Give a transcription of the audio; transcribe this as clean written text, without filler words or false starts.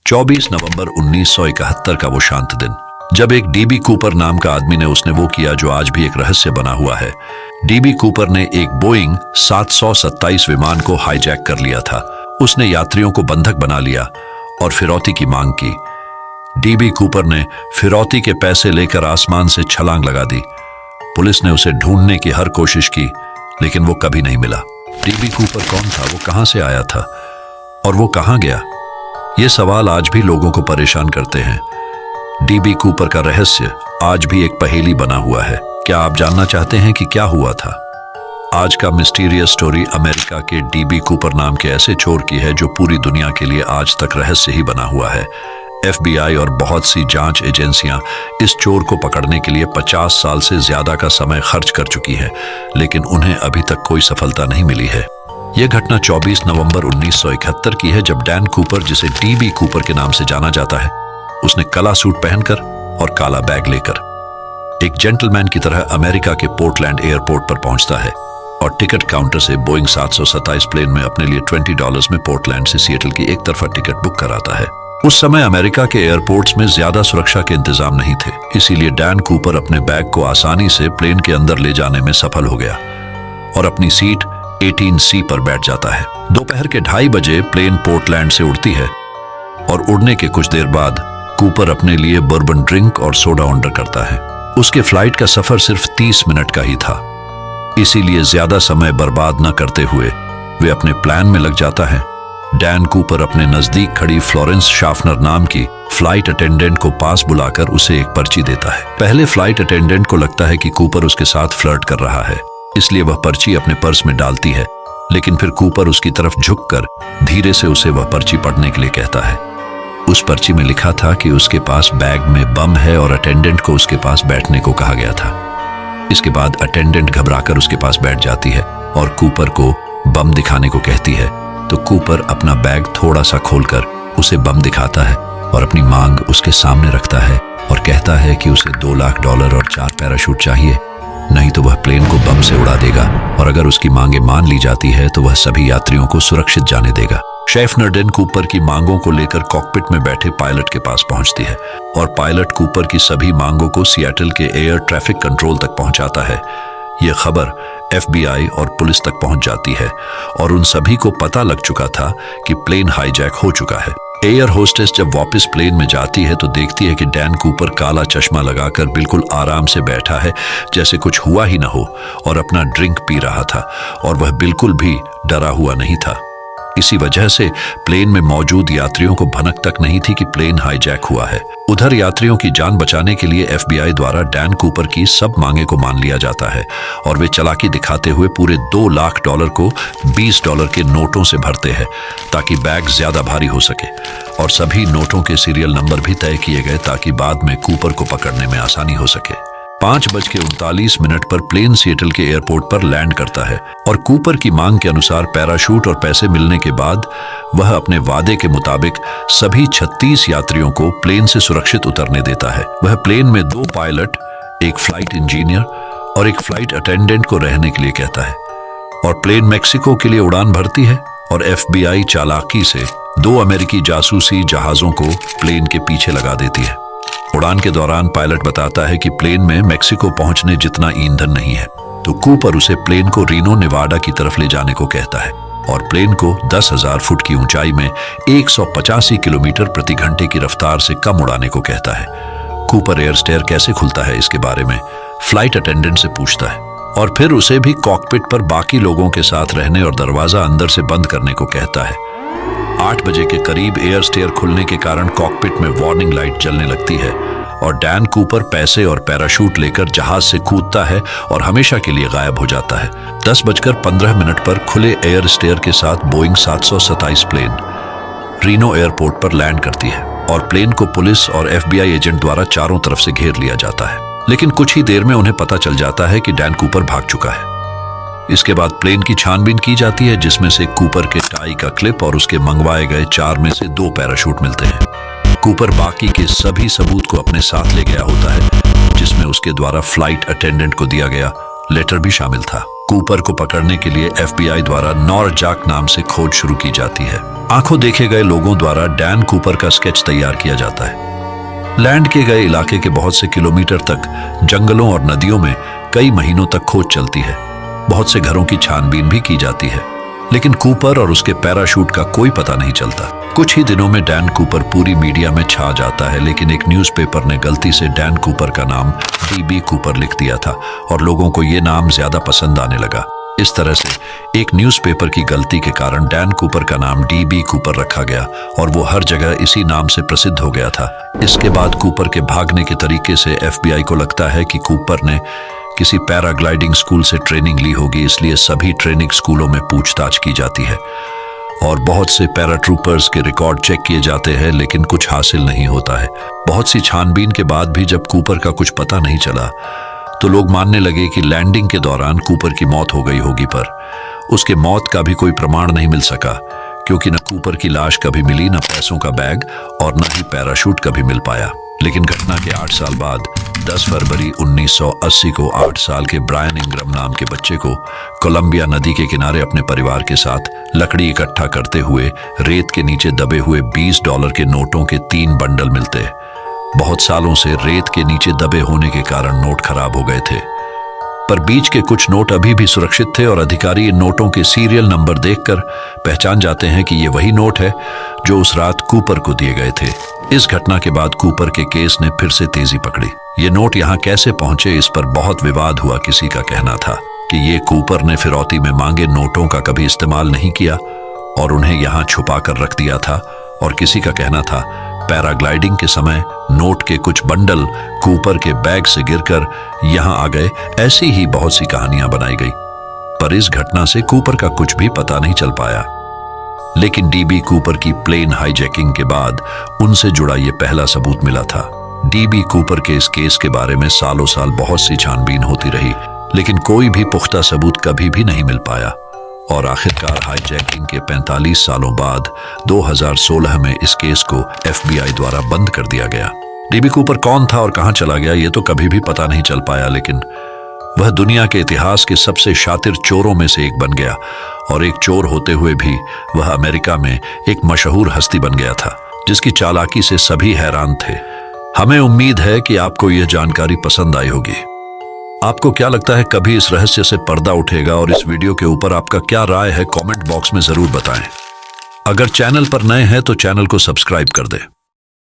24 नवंबर 1971 का वो शांत दिन, जब एक डीबी कूपर नाम का आदमी ने उसने वो किया जो आज भी एक रहस्य बना हुआ है। डीबी कूपर ने एक बोइंग 727 विमान को हाईजैक कर लिया था। उसने यात्रियों को बंधक बना लिया और फिरौती की मांग की। डीबी कूपर ने फिरौती के पैसे लेकर आसमान से छलांग लगा दी। पुलिस ने उसे ढूंढने की हर कोशिश की, लेकिन वो कभी नहीं मिला। डीबी कूपर कौन था, वो कहां से आया था और वो कहां गया? ये सवाल आज भी लोगों को परेशान करते हैं। डीबी कूपर का रहस्य आज भी एक पहेली बना हुआ है। क्या आप जानना चाहते हैं कि क्या हुआ था? आज का मिस्टीरियस स्टोरी अमेरिका के डीबी कूपर नाम के ऐसे चोर की है जो पूरी दुनिया के लिए आज तक रहस्य ही बना हुआ है। FBI और बहुत सी जांच एजेंसियां इस चोर को पकड़ने के लिए 50 साल से ज्यादा का समय खर्च कर चुकी है, लेकिन उन्हें अभी तक कोई सफलता नहीं मिली है। यह घटना 24 नवंबर 1971 की है, जब डैन कूपर, जिसे डीबी कूपर के नाम से जाना जाता है, उसने काला सूट पहनकर और काला बैग लेकर एक जेंटलमैन की तरह अमेरिका के पोर्टलैंड एयरपोर्ट पर पहुंचता है और टिकट काउंटर से बोइंग 727 प्लेन में अपने लिए $20 में पोर्टलैंड से सिएटल की एक तरफा टिकट बुक कराता है। उस समय अमेरिका के एयरपोर्ट्स में ज्यादा सुरक्षा के इंतजाम नहीं थे, इसीलिए डैन कूपर अपने बैग को आसानी से प्लेन के अंदर ले जाने में सफल हो गया और अपनी सीट 18C पर बैठ जाता है। दोपहर के 2:30 बजे प्लेन पोर्टलैंड से उड़ती है और उड़ने के कुछ देर बाद कूपर अपने लिए बर्बन ड्रिंक और सोडा ऑर्डर करता है। उसके फ्लाइट का सफर सिर्फ 30 मिनट का ही था, इसीलिए ज्यादा समय बर्बाद न करते हुए वे अपने प्लान में लग जाता है। डैन कूपर अपने नजदीक खड़ी फ्लोरेंस शाफनर नाम की फ्लाइट अटेंडेंट को पास बुलाकर उसे एक पर्ची देता है। पहले फ्लाइट अटेंडेंट को लगता है कि कूपर उसके साथ फ्लर्ट कर रहा है, इसलिए वह पर्ची अपने पर्स में डालती है, लेकिन फिर कूपर उसकी तरफ झुककर धीरे से उसे वह पर्ची पढ़ने के लिए कहता है। उस पर्ची में लिखा था कि उसके पास बैग में बम है और अटेंडेंट को उसके पास बैठने को कहा गया था। इसके बाद अटेंडेंट घबराकर उसके पास बैठ जाती है और कूपर को बम दिखाने को कहती है, तो कूपर अपना बैग थोड़ा सा खोलकर उसे बम दिखाता है और अपनी मांग उसके सामने रखता है और कहता है कि उसे $2 लाख और 4 पैराशूट चाहिए, नहीं तो वह प्लेन को बम से उड़ा देगा, और अगर उसकी मांगे मान ली जाती है तो वह सभी यात्रियों को सुरक्षित जाने देगा। शेफनर डैन कूपर की मांगों को लेकर कॉकपिट में बैठे पायलट के पास पहुंचती है और पायलट कूपर की सभी मांगों को सिएटल के एयर ट्रैफिक कंट्रोल तक पहुंचाता है। यह खबर FBI और पुलिस तक पहुंच जाती है और उन सभी को पता लग चुका था कि प्लेन हाईजैक हो चुका है। एयर होस्टेस जब वापस प्लेन में जाती है तो देखती है कि डैन कूपर काला चश्मा लगाकर बिल्कुल आराम से बैठा है, जैसे कुछ हुआ ही ना हो, और अपना ड्रिंक पी रहा था और वह बिल्कुल भी डरा हुआ नहीं था। इसी वजह से प्लेन में मौजूद यात्रियों को भनक तक नहीं थी कि प्लेन हाईजैक हुआ है। उधर यात्रियों की जान बचाने के लिए FBI द्वारा डैन कूपर की सब मांगे को मान लिया जाता है और वे चालाकी दिखाते हुए पूरे $2 लाख को $20 के नोटों से भरते हैं ताकि बैग ज्यादा भारी हो सके, और सभी नोटों के सीरियल नंबर भी तय किए गए ताकि बाद में कूपर को पकड़ने में आसानी हो सके। 5:39 पर प्लेन सिएटल के एयरपोर्ट पर लैंड करता है और कूपर की मांग के अनुसार पैराशूट और पैसे मिलने के बाद वह अपने वादे के मुताबिक सभी 36 यात्रियों को प्लेन से सुरक्षित उतरने देता है। वह प्लेन में 2 पायलट, एक फ्लाइट इंजीनियर और एक फ्लाइट अटेंडेंट को रहने के लिए कहता है और प्लेन मेक्सिको के लिए उड़ान भरती है और FBI चालाकी से 2 अमेरिकी जासूसी जहाजों को प्लेन के पीछे लगा देती है। उड़ान के दौरान पायलट बताता है कि प्लेन में मेक्सिको पहुंचने जितना ईंधन नहीं है, तो कूपर उसे प्लेन को रीनो नेवाडा की तरफ ले जाने को कहता है और प्लेन को 10,000 फुट की ऊंचाई में 185 किलोमीटर प्रति घंटे की रफ्तार से कम उड़ाने को कहता है। कूपर एयर स्टेयर कैसे खुलता है इसके बारे में फ्लाइट अटेंडेंट से पूछता है और फिर उसे भी कॉकपिट पर बाकी लोगों के साथ रहने और दरवाजा अंदर से बंद करने को कहता है। 8 बजे के करीब एयर स्टेयर खुलने के कारण कॉकपिट में वार्निंग लाइट जलने लगती है और डैन कूपर पैसे और पैराशूट लेकर जहाज से कूदता है और हमेशा के लिए गायब हो जाता है। 10:15 पर खुले एयर स्टेयर के साथ बोइंग 727 प्लेन रीनो एयरपोर्ट पर लैंड करती है और प्लेन को पुलिस और FBI एजेंट द्वारा चारों तरफ से घेर लिया जाता है, लेकिन कुछ ही देर में उन्हें पता चल जाता है कि डैन कूपर भाग चुका है। इसके बाद प्लेन की छानबीन की जाती है, जिसमें से कूपर के टाई का क्लिप और उसके मंगवाए गए 4 में से 2 पैराशूट मिलते हैं। कूपर बाकी के सभी सबूत को अपने साथ ले गया होता है, जिसमें उसके द्वारा फ्लाइट अटेंडेंट को दिया गया लेटर भी शामिल था। कूपर को पकड़ने के लिए FBI द्वारा नॉरजैक नाम से खोज शुरू की जाती है। आंखों देखे गए लोगों द्वारा डैन कूपर का स्केच तैयार किया जाता है। लैंड किए गए इलाके के बहुत से किलोमीटर तक जंगलों और नदियों में कई महीनों तक खोज चलती है। बहुत से घरों की छानबीन भी की जाती है, लेकिन कूपर और उसके पैराशूट का कोई पता नहीं चलता। कुछ ही दिनों में डैन कूपर पूरी मीडिया में छा जाता है, लेकिन एक न्यूज़पेपर ने गलती से डैन कूपर का नाम DB कूपर लिख दिया था और लोगों को ये नाम ज्यादा पसंद आने लगा। इस तरह से एक न्यूज़पेपर की गलती के कारण डैन कूपर का नाम DB कूपर रखा गया और वो हर जगह इसी नाम से प्रसिद्ध हो गया था। इसके बाद कूपर के भागने के तरीके से FBI को लगता है कि कूपर ने किसी पैराग्लाइडिंग स्कूल से ट्रेनिंग ली होगी, इसलिए सभी ट्रेनिंग स्कूलों में पूछताछ की जाती है और बहुत से पैराट्रूपर्स के रिकॉर्ड चेक किए जाते हैं, लेकिन कुछ हासिल नहीं होता है। बहुत सी छानबीन के बाद भी जब कूपर का कुछ पता नहीं चला तो लोग मानने लगे कि लैंडिंग के दौरान कूपर की मौत हो गई होगी, पर उसके मौत का भी कोई प्रमाण नहीं मिल सका, क्योंकि न कूपर की लाश कभी मिली, न पैसों का बैग और न ही पैराशूट कभी मिल पाया। लेकिन घटना के 8 साल बाद 10 फरवरी 1980 को 8 साल के ब्रायन इंग्रम नाम के बच्चे को कोलंबिया नदी के किनारे अपने परिवार के साथ लकड़ी इकट्ठा करते हुए रेत के नीचे दबे हुए $20 के नोटों के 3 बंडल मिलते। बहुत सालों से रेत के नीचे दबे होने के कारण नोट खराब हो गए थे, पर बीच के कुछ नोट अभी भी सुरक्षित थे और अधिकारी इन नोटों के सीरियल नंबर देखकर पहचान जाते हैं कि ये वही नोट है जो उस रात कूपर को दिए गए थे। इस घटना के बाद कूपर के केस ने फिर से तेजी पकड़ी। ये नोट यहाँ कैसे पहुंचे, इस पर बहुत विवाद हुआ। किसी का कहना था कि ये कूपर ने फिरौती में मांगे नोटों का कभी इस्तेमाल नहीं किया और उन्हें यहाँ छुपा कर रख दिया था, और किसी का कहना था पैराग्लाइडिंग के समय नोट के कुछ बंडल कूपर के बैग से गिरकर यहाँ आ गए। ऐसी ही बहुत सी कहानियां बनाई गई, पर इस घटना से कूपर का कुछ भी पता नहीं चल पाया। लेकिन DB कूपर की प्लेन हाईजैकिंग के बाद उनसे जुड़ा ये पहला सबूत मिला था। DB कूपर के इस केस के बारे में सालों साल बहुत सी छानबीन होती रही, लेकिन कोई भी पुख्ता सबूत कभी भी नहीं मिल पाया और आखिरकार हाईजैकिंग के 45 सालों बाद 2016 में इस केस को FBI द्वारा बंद कर दिया गया। DB कूपर कौन था और कहां चला गया, ये तो कभी भी पता नहीं चल पाया, लेकिन वह दुनिया के इतिहास के सबसे शातिर चोरों में से एक बन गया और एक चोर होते हुए भी वह अमेरिका में एक मशहूर हस्ती बन गया था, जिसकी चालाकी से सभी हैरान थे। हमें उम्मीद है कि आपको यह जानकारी पसंद आई होगी। आपको क्या लगता है, कभी इस रहस्य से पर्दा उठेगा? और इस वीडियो के ऊपर आपका क्या राय है, कमेंट बॉक्स में जरूर बताएं। अगर चैनल पर नए हैं तो चैनल को सब्सक्राइब कर दें।